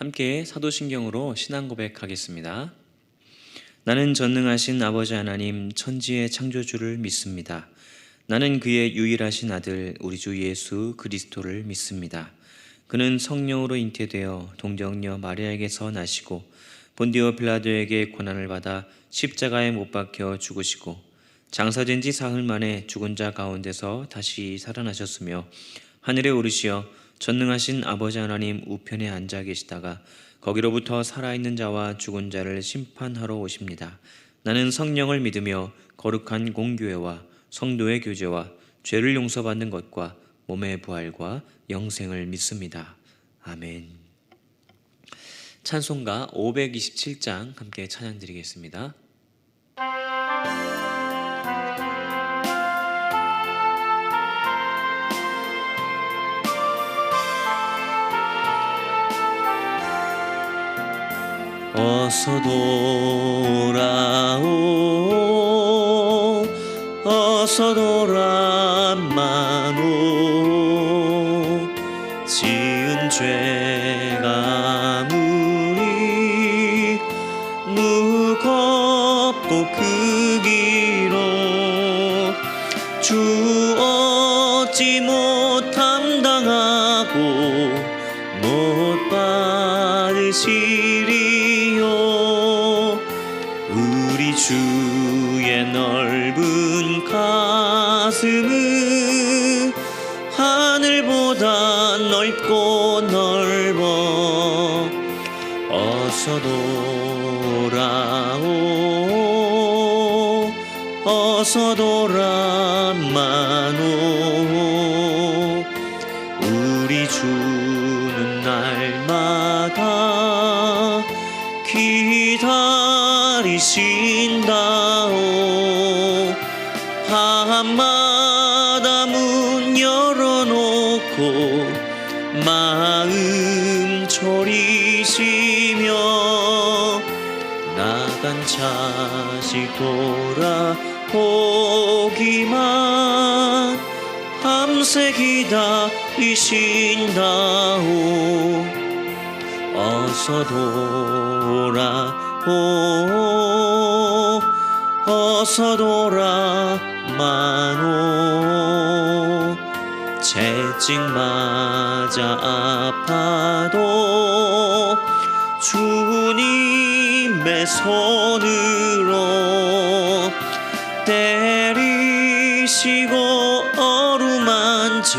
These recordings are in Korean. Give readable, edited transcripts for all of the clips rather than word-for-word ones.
함께 사도신경으로 신앙 고백하겠습니다. 나는 전능하신 아버지 하나님 천지의 창조주를 믿습니다. 나는 그의 유일하신 아들 우리 주 예수 그리스도를 믿습니다. 그는 성령으로 잉태되어 동정녀 마리아에게서 나시고 본디오 빌라도에게 고난을 받아 십자가에 못 박혀 죽으시고 장사된 지 사흘 만에 죽은 자 가운데서 다시 살아나셨으며 하늘에 오르시어 전능하신 아버지 하나님 우편에 앉아 계시다가 거기로부터 살아있는 자와 죽은 자를 심판하러 오십니다. 나는 성령을 믿으며 거룩한 공교회와 성도의 교제와 죄를 용서받는 것과 몸의 부활과 영생을 믿습니다. 아멘. 찬송가 527장 함께 찬양 드리겠습니다. 어서 돌아오 어서 돌아마노 지은 죄가 아무리 무겁고 크기로 주 어찌 못 감당하고 못 받으시리 우리 주의 넓은 가슴은 하늘보다 넓고 넓어 어서 돌아오 어서 돌아마노 우리 주는 날마다 기다리신다오 밤마다 문 열어놓고 마음 졸이시며 나간 자식 돌아오기만 밤새 기다리신다오 어서 돌아오 어서 돌아마노 채찍 맞아 아파도 주님의 손으로 때리시고 어루만져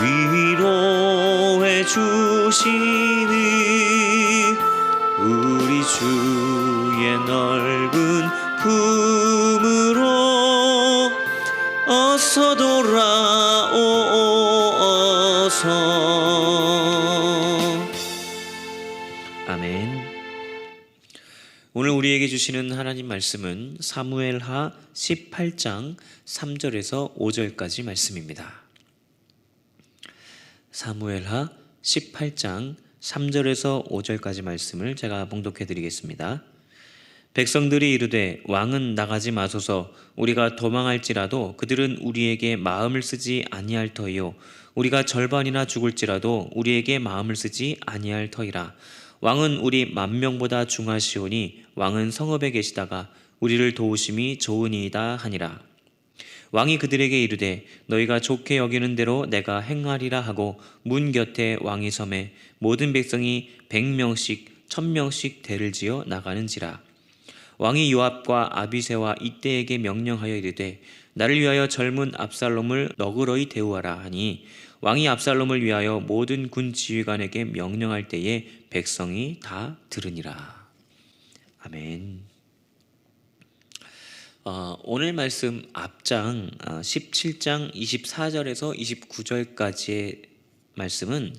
위로해 주시니 우리 주의 넓은 품으로 어서 돌아오 어서. 아멘. 오늘 우리에게 주시는 하나님 말씀은 사무엘하 18장 3절에서 5절까지 말씀입니다. 사무엘하 18장 3절에서 5절까지 말씀을 제가 봉독해 드리겠습니다. 백성들이 이르되 왕은 나가지 마소서 우리가 도망할지라도 그들은 우리에게 마음을 쓰지 아니할 터이요 우리가 절반이나 죽을지라도 우리에게 마음을 쓰지 아니할 터이라. 왕은 우리 만명보다 중하시오니 왕은 성읍에 계시다가 우리를 도우심이 좋으니이다 하니라. 왕이 그들에게 이르되 너희가 좋게 여기는 대로 내가 행하리라 하고 문 곁에 왕이 섬에 모든 백성이 100명씩 1000명씩 대를 지어 나가는지라. 왕이 요압과 아비새와 이때에게 명령하여 이르되 나를 위하여 젊은 압살롬을 너그러이 대우하라 하니 왕이 압살롬을 위하여 모든 군 지휘관에게 명령할 때에 백성이 다 들으니라. 아멘. 오늘 말씀 앞장 17장 24절에서 29절까지의 말씀은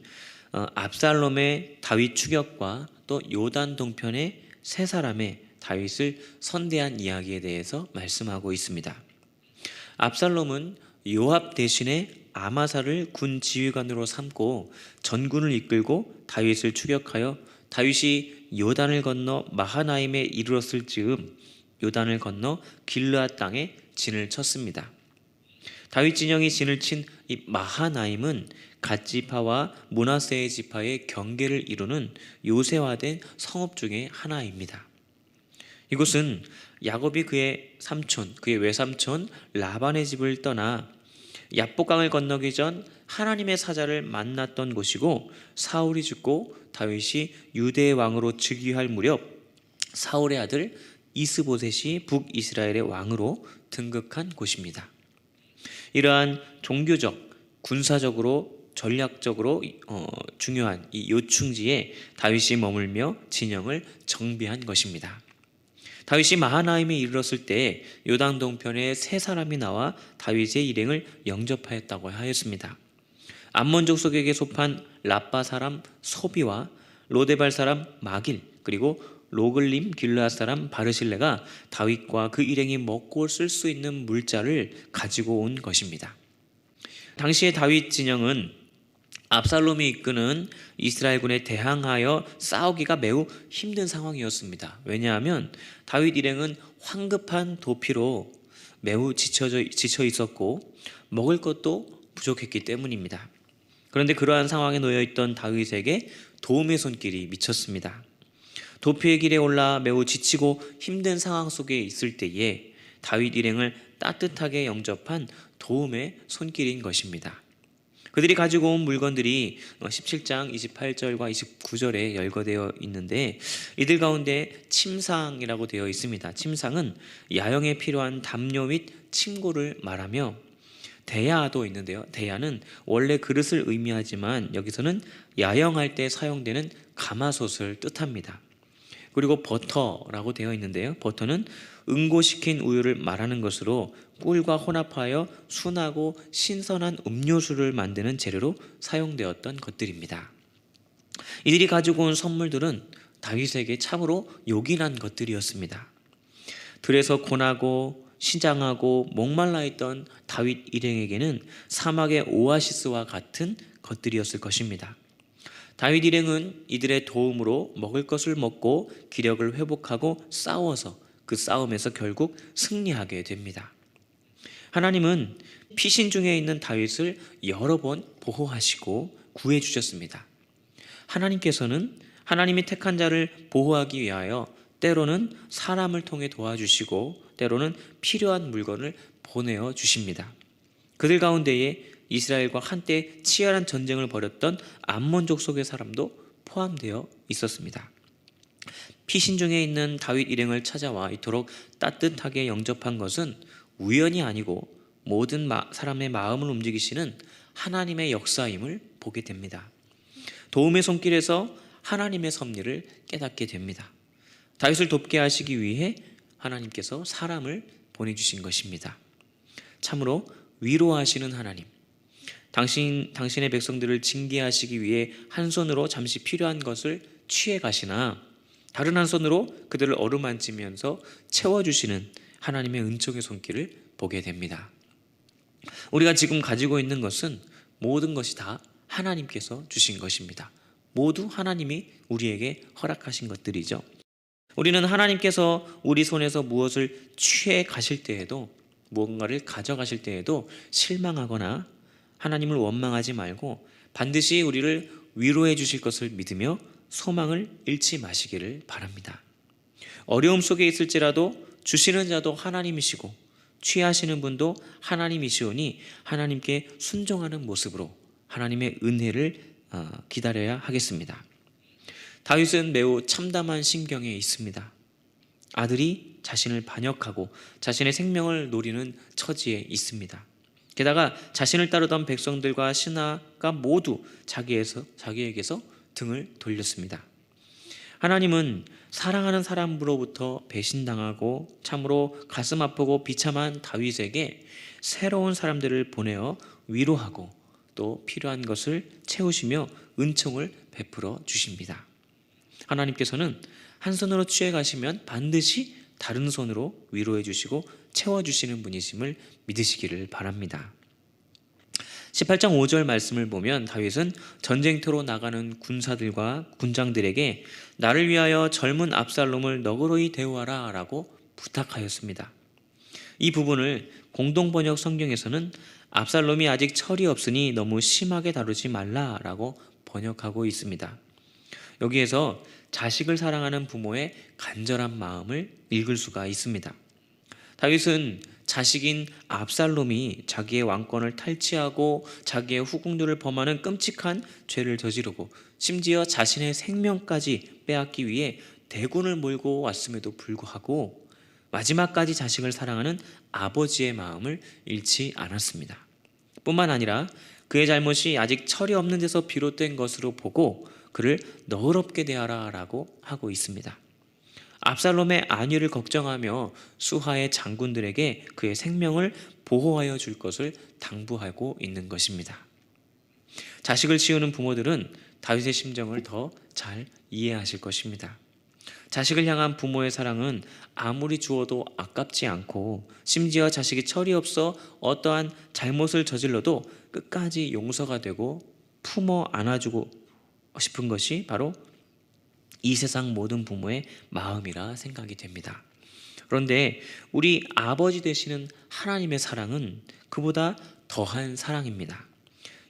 압살롬의 다윗 추격과 또 요단 동편의 세 사람의 다윗을 선대한 이야기에 대해서 말씀하고 있습니다. 압살롬은 요압 대신에 아마사를 군 지휘관으로 삼고 전군을 이끌고 다윗을 추격하여 다윗이 요단을 건너 마하나임에 이르렀을 즈음 요단을 건너 길르앗 땅에 진을 쳤습니다. 다윗 진영이 진을 친 이 마하나임은 갓 지파와 므낫세의 지파의 경계를 이루는 요새화된 성읍 중의 하나입니다. 이곳은 야곱이 그의 삼촌, 그의 외삼촌 라반의 집을 떠나 얍복강을 건너기 전 하나님의 사자를 만났던 곳이고, 사울이 죽고 다윗이 유대의 왕으로 즉위할 무렵 사울의 아들 이스보셋이 북이스라엘의 왕으로 등극한 곳입니다. 이러한 종교적, 군사적으로, 전략적으로 중요한 이 요충지에 다윗이 머물며 진영을 정비한 것입니다. 다윗이 마하나임에 이르렀을 때 요단 동편에 세 사람이 나와 다윗의 일행을 영접하였다고 하였습니다. 암몬 족속에게 속한 라빠 사람 소비와 로데발 사람 마길, 그리고 로글림 길르앗 사람 바르실레가 다윗과 그 일행이 먹고 쓸 수 있는 물자를 가지고 온 것입니다. 당시의 다윗 진영은 압살롬이 이끄는 이스라엘군에 대항하여 싸우기가 매우 힘든 상황이었습니다. 왜냐하면 다윗 일행은 황급한 도피로 매우 지쳐 있었고 먹을 것도 부족했기 때문입니다. 그런데 그러한 상황에 놓여 있던 다윗에게 도움의 손길이 미쳤습니다. 도피의 길에 올라 매우 지치고 힘든 상황 속에 있을 때에 다윗 일행을 따뜻하게 영접한 도움의 손길인 것입니다. 그들이 가지고 온 물건들이 17장 28절과 29절에 열거되어 있는데, 이들 가운데 침상이라고 되어 있습니다. 침상은 야영에 필요한 담요 및 침고를 말하며, 대야도 있는데요. 대야는 원래 그릇을 의미하지만 여기서는 야영할 때 사용되는 가마솥을 뜻합니다. 그리고 버터라고 되어 있는데요. 버터는 응고시킨 우유를 말하는 것으로 꿀과 혼합하여 순하고 신선한 음료수를 만드는 재료로 사용되었던 것들입니다. 이들이 가지고 온 선물들은 다윗에게 참으로 요긴한 것들이었습니다. 들에서 고나고 시장하고 목말라 있던 다윗 일행에게는 사막의 오아시스와 같은 것들이었을 것입니다. 다윗 일행은 이들의 도움으로 먹을 것을 먹고 기력을 회복하고 싸워서 그 싸움에서 결국 승리하게 됩니다. 하나님은 피신 중에 있는 다윗을 여러 번 보호하시고 구해주셨습니다. 하나님께서는 하나님이 택한 자를 보호하기 위하여 때로는 사람을 통해 도와주시고 때로는 필요한 물건을 보내어 주십니다. 그들 가운데에 이스라엘과 한때 치열한 전쟁을 벌였던 암몬 족속의 사람도 포함되어 있었습니다. 피신 중에 있는 다윗 일행을 찾아와 이토록 따뜻하게 영접한 것은 우연이 아니고 모든 사람의 마음을 움직이시는 하나님의 역사임을 보게 됩니다. 도움의 손길에서 하나님의 섭리를 깨닫게 됩니다. 다윗을 돕게 하시기 위해 하나님께서 사람을 보내주신 것입니다. 참으로 위로하시는 하나님, 당신의 백성들을 징계하시기 위해 한 손으로 잠시 필요한 것을 취해 가시나 다른 한 손으로 그들을 어루만지면서 채워주시는 하나님의 은총의 손길을 보게 됩니다. 우리가 지금 가지고 있는 것은 모든 것이 다 하나님께서 주신 것입니다. 모두 하나님이 우리에게 허락하신 것들이죠. 우리는 하나님께서 우리 손에서 무엇을 취해 가실 때에도, 무언가를 가져가실 때에도 실망하거나 하나님을 원망하지 말고 반드시 우리를 위로해 주실 것을 믿으며 소망을 잃지 마시기를 바랍니다. 어려움 속에 있을지라도 주시는 자도 하나님이시고 취하시는 분도 하나님이시오니 하나님께 순종하는 모습으로 하나님의 은혜를 기다려야 하겠습니다. 다윗은 매우 참담한 심경에 있습니다. 아들이 자신을 반역하고 자신의 생명을 노리는 처지에 있습니다. 게다가 자신을 따르던 백성들과 신하가 모두 자기에게서 등을 돌렸습니다. 하나님은 사랑하는 사람으로부터 배신당하고 참으로 가슴 아프고 비참한 다윗에게 새로운 사람들을 보내어 위로하고 또 필요한 것을 채우시며 은총을 베풀어 주십니다. 하나님께서는 한 손으로 취해 가시면 반드시 다른 손으로 위로해 주시고 채워주시는 분이심을 믿으시기를 바랍니다. 18장 5절 말씀을 보면 다윗은 전쟁터로 나가는 군사들과 군장들에게 나를 위하여 젊은 압살롬을 너그러이 대우하라 라고 부탁하였습니다. 이 부분을 공동번역 성경에서는 압살롬이 아직 철이 없으니 너무 심하게 다루지 말라라고 번역하고 있습니다. 여기에서 자식을 사랑하는 부모의 간절한 마음을 읽을 수가 있습니다. 다윗은 자식인 압살롬이 자기의 왕권을 탈취하고 자기의 후궁들을 범하는 끔찍한 죄를 저지르고 심지어 자신의 생명까지 빼앗기 위해 대군을 몰고 왔음에도 불구하고 마지막까지 자식을 사랑하는 아버지의 마음을 잃지 않았습니다. 뿐만 아니라 그의 잘못이 아직 철이 없는 데서 비롯된 것으로 보고 그를 너그럽게 대하라라고 하고 있습니다. 압살롬의 안위를 걱정하며 수하의 장군들에게 그의 생명을 보호하여 줄 것을 당부하고 있는 것입니다. 자식을 치우는 부모들은 다윗의 심정을 더 잘 이해하실 것입니다. 자식을 향한 부모의 사랑은 아무리 주어도 아깝지 않고 심지어 자식이 철이 없어 어떠한 잘못을 저질러도 끝까지 용서가 되고 품어 안아주고 싶은 것이 바로 이 세상 모든 부모의 마음이라 생각이 됩니다. 그런데 우리 아버지 되시는 하나님의 사랑은 그보다 더한 사랑입니다.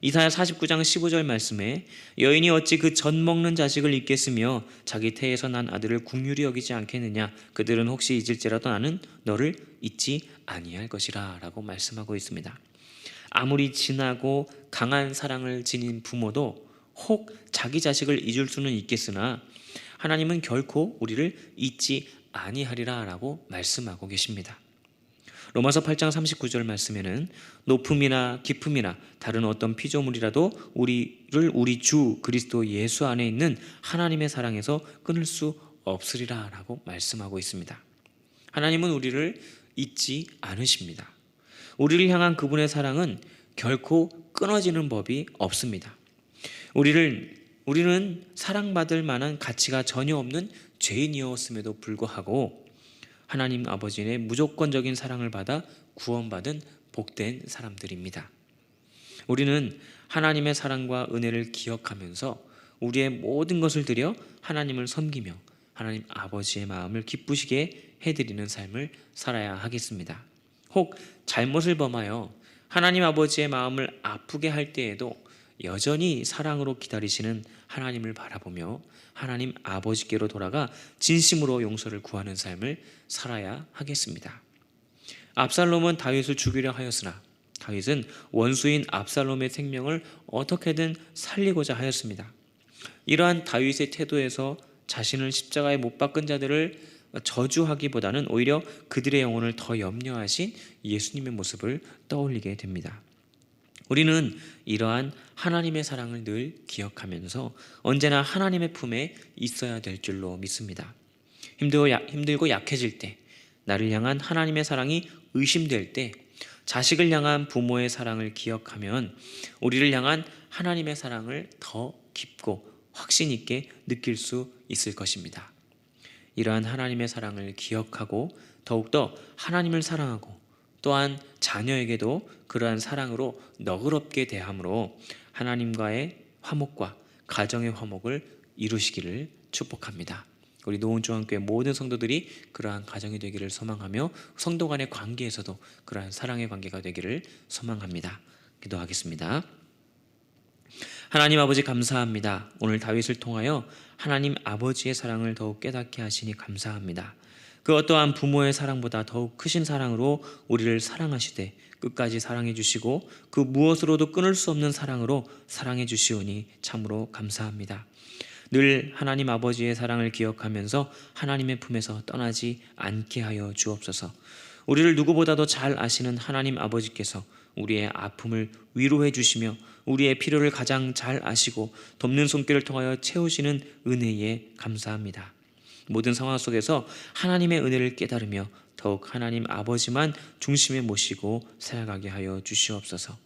이사야 49장 15절 말씀에 여인이 어찌 그 젖 먹는 자식을 잊겠으며 자기 태에서 난 아들을 긍휼히 여기지 않겠느냐. 그들은 혹시 잊을지라도 나는 너를 잊지 아니할 것이라 라고 말씀하고 있습니다. 아무리 진하고 강한 사랑을 지닌 부모도 혹 자기 자식을 잊을 수는 있겠으나 하나님은 결코 우리를 잊지 아니하리라 라고 말씀하고 계십니다. 로마서 8장 39절 말씀에는 높음이나 깊음이나 다른 어떤 피조물이라도 우리를 우리 주 그리스도 예수 안에 있는 하나님의 사랑에서 끊을 수 없으리라 라고 말씀하고 있습니다. 하나님은 우리를 잊지 않으십니다. 우리를 향한 그분의 사랑은 결코 끊어지는 법이 없습니다. 우리는 사랑받을 만한 가치가 전혀 없는 죄인이었음에도 불구하고 하나님 아버지의 무조건적인 사랑을 받아 구원받은 복된 사람들입니다. 우리는 하나님의 사랑과 은혜를 기억하면서 우리의 모든 것을 들여 하나님을 섬기며 하나님 아버지의 마음을 기쁘시게 해드리는 삶을 살아야 하겠습니다. 혹 잘못을 범하여 하나님 아버지의 마음을 아프게 할 때에도 여전히 사랑으로 기다리시는 하나님을 바라보며 하나님 아버지께로 돌아가 진심으로 용서를 구하는 삶을 살아야 하겠습니다. 압살롬은 다윗을 죽이려 하였으나 다윗은 원수인 압살롬의 생명을 어떻게든 살리고자 하였습니다. 이러한 다윗의 태도에서 자신을 십자가에 못 박은 자들을 저주하기보다는 오히려 그들의 영혼을 더 염려하신 예수님의 모습을 떠올리게 됩니다. 우리는 이러한 하나님의 사랑을 늘 기억하면서 언제나 하나님의 품에 있어야 될 줄로 믿습니다. 힘들고 약해질 때, 나를 향한 하나님의 사랑이 의심될 때, 자식을 향한 부모의 사랑을 기억하면 우리를 향한 하나님의 사랑을 더 깊고 확신 있게 느낄 수 있을 것입니다. 이러한 하나님의 사랑을 기억하고 더욱더 하나님을 사랑하고 또한 자녀에게도 그러한 사랑으로 너그럽게 대함으로 하나님과의 화목과 가정의 화목을 이루시기를 축복합니다. 우리 노은중앙교회 모든 성도들이 그러한 가정이 되기를 소망하며 성도 간의 관계에서도 그러한 사랑의 관계가 되기를 소망합니다. 기도하겠습니다. 하나님 아버지 감사합니다. 오늘 다윗을 통하여 하나님 아버지의 사랑을 더욱 깨닫게 하시니 감사합니다. 그 어떠한 부모의 사랑보다 더욱 크신 사랑으로 우리를 사랑하시되 끝까지 사랑해 주시고 그 무엇으로도 끊을 수 없는 사랑으로 사랑해 주시오니 참으로 감사합니다. 늘 하나님 아버지의 사랑을 기억하면서 하나님의 품에서 떠나지 않게 하여 주옵소서. 우리를 누구보다도 잘 아시는 하나님 아버지께서 우리의 아픔을 위로해 주시며 우리의 필요를 가장 잘 아시고 돕는 손길을 통하여 채우시는 은혜에 감사합니다. 모든 상황 속에서 하나님의 은혜를 깨달으며 더욱 하나님 아버지만 중심에 모시고 살아가게 하여 주시옵소서.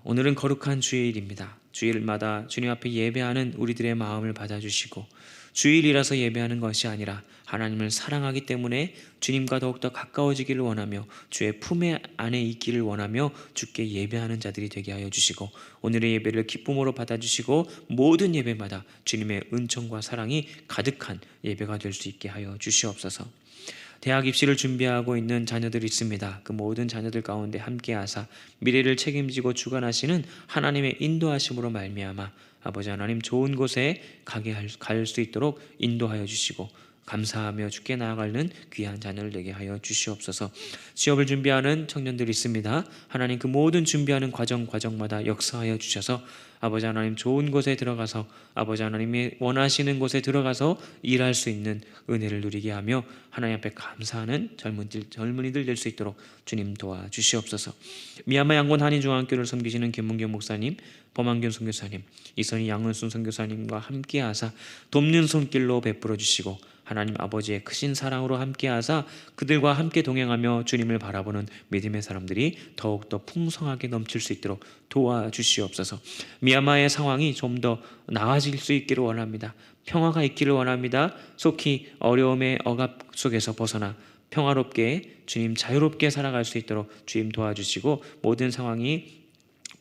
오늘은 거룩한 주일입니다. 주일마다 주님 앞에 예배하는 우리들의 마음을 받아주시고 주일이라서 예배하는 것이 아니라 하나님을 사랑하기 때문에 주님과 더욱더 가까워지기를 원하며 주의 품에 안에 있기를 원하며 주께 예배하는 자들이 되게 하여 주시고 오늘의 예배를 기쁨으로 받아주시고 모든 예배마다 주님의 은총과 사랑이 가득한 예배가 될 수 있게 하여 주시옵소서. 대학 입시를 준비하고 있는 자녀들이 있습니다. 그 모든 자녀들 가운데 함께하사 미래를 책임지고 주관하시는 하나님의 인도하심으로 말미암아 아버지 하나님 좋은 곳에 갈 수 있도록 인도하여 주시고 감사하며 주께 나아가는 귀한 자녀를 되게 하여 주시옵소서. 취업을 준비하는 청년들이 있습니다. 하나님 그 모든 준비하는 과정마다 역사하여 주셔서 아버지 하나님 좋은 곳에 들어가서 아버지 하나님이 원하시는 곳에 들어가서 일할 수 있는 은혜를 누리게 하며 하나님 앞에 감사하는 젊은이들 될 수 있도록 주님 도와주시옵소서. 미얀마 양곤 한인중앙교를 섬기시는 김문경 목사님, 범한균 선교사님, 이선희 양은순 선교사님과 함께하사 돕는 손길로 베풀어 주시고 하나님 아버지의 크신 사랑으로 함께하사 그들과 함께 동행하며 주님을 바라보는 믿음의 사람들이 더욱더 풍성하게 넘칠 수 있도록 도와주시옵소서. 미얀마의 상황이 좀 더 나아질 수 있기를 원합니다. 평화가 있기를 원합니다. 속히 어려움의 억압 속에서 벗어나 평화롭게 주님 자유롭게 살아갈 수 있도록 주님 도와주시고 모든 상황이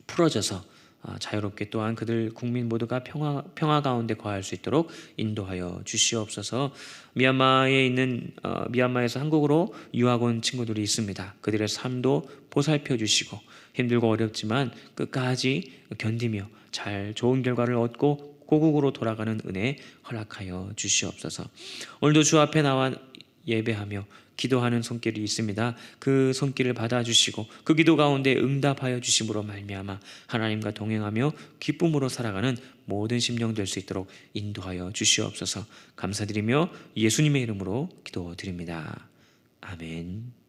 풀어져서 자유롭게 또한 그들 국민 모두가 평화 가운데 거할 수 있도록 인도하여 주시옵소서. 미얀마에서 한국으로 유학 온 친구들이 있습니다. 그들의 삶도 보살펴 주시고 힘들고 어렵지만 끝까지 견디며 잘 좋은 결과를 얻고 고국으로 돌아가는 은혜 허락하여 주시옵소서. 오늘도 주 앞에 나와 예배하며 기도하는 손길이 있습니다. 그 손길을 받아주시고 그 기도 가운데 응답하여 주심으로 말미암아 하나님과 동행하며 기쁨으로 살아가는 모든 심령 될 수 있도록 인도하여 주시옵소서. 감사드리며 예수님의 이름으로 기도드립니다. 아멘.